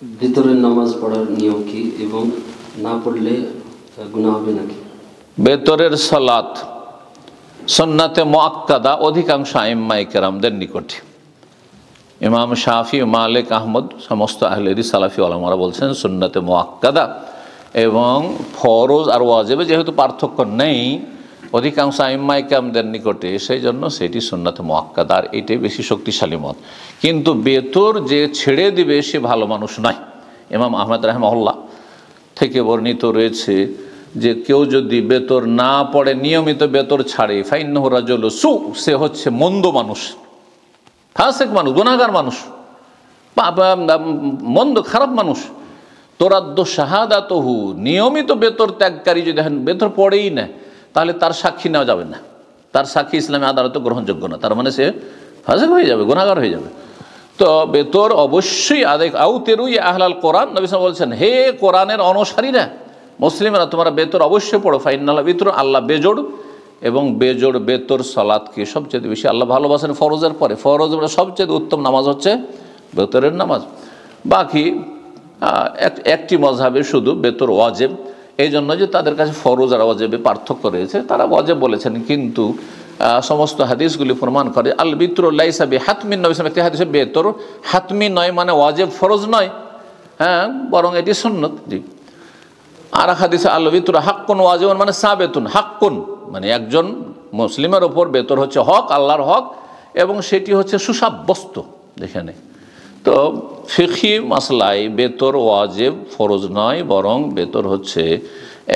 ভিতরের নামাজ পড়ার নিয়ম কি এবং না পড়লে গুনাহ হবে নাকি? বেতরের সালাত সুন্নাতে মুআক্কাদা অধিকাংশ আইম্মায়ে কেরামদের নিকটে, ইমাম শাফি, মালিক, আহমদ, সমস্ত আহলে হাদিস সালাফি ওলামারা বলছেন সুন্নাতে মুআক্কাদা এবং ফরজ আর ওয়াজিবে যেহেতু পার্থক্য নেই অধিকাংশ আইম্মায়ে কেরামদের নিকটে, সেই জন্য সেটি সুন্নাতে মুআক্কাদা, আর এটাই বেশি শক্তিশালী মত। কিন্তু বেতর যে ছেড়ে দিবে সে ভালো মানুষ নয়। ইমাম আহমদ রাহিমাহুল্লাহ থেকে বর্ণিত রয়েছে যে কেউ যদি বেতর না পড়ে নিয়মিত বেতর ছাড়ে ফাইন্নাহু রাজুলু সু, সে হচ্ছে মন্দ মানুষ, ফাসিক মানুষ, গুনাহগার মানুষ, মন্দ খারাপ মানুষ। তোরাদ্দু শাহাদাতুহু, নিয়মিত বেতর ত্যাগকারী যদি বেতর পড়েই না তাহলে তার সাক্ষী নেওয়া যাবে না, তার সাক্ষী ইসলামী আদালতে গ্রহণযোগ্য না, তার মানে সে ফাসিক হয়ে যাবে, গুনাহগার হয়ে যাবে। তো বেতর অবশ্যই আদায়। আউতেরুই আহলাল কোরআন, নবী সাল্লাল্লাহু আলাইহি ওয়াসাল্লাম বলছেন, হে কোরআনের অনুসারীরা, মুসলিমরা, তোমরা বেতর অবশ্যই পড়ো। ফাইন্নাল বিতর, আল্লাহ বেজোড় এবং বেজোড় বেতর সালাতকে সবচেয়ে বেশি আল্লাহ ভালোবাসেন ফরজের পরে। ফরজ সবচেয়ে উত্তম নামাজ হচ্ছে বেতরের নামাজ। বাকি একটি মজহাবে শুধু বেতর ওয়াজিব, এই জন্য যে তাদের কাছে ফরজ আর ওয়াজিবে পার্থক্য রয়েছে, তারা ওয়াজিব বলেছেন। কিন্তু সমস্ত হাদিসগুলি প্রমাণ করে আল বিতর লাইসা বিহাতমিন, নবী সাল্লাল্লাহু আলাইহি ওয়াসাল্লাম একটি হাদিসে বেতর হাতমি নয়, মানে ওয়াজিব ফরজ নয়, হ্যাঁ, বরং এটি সুন্নত। জি। আর হাদিসে আল বিতর হাক্কুন ওয়াজিবুন, মানে সাবেতুন, হাক্কুন মানে একজন মুসলিমের ওপর বেতর হচ্ছে হক, আল্লাহর হক, এবং সেটি হচ্ছে সুসাব্যস্ত। যেখানে তো ফিকহি মাসলায় বেতর ওয়াজিব ফরজ নয়, বরং বেতর হচ্ছে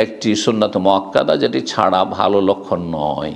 একটি সুন্নাত মুআক্কাদা, যেটি ছাড়া ভালো লক্ষণ নয়।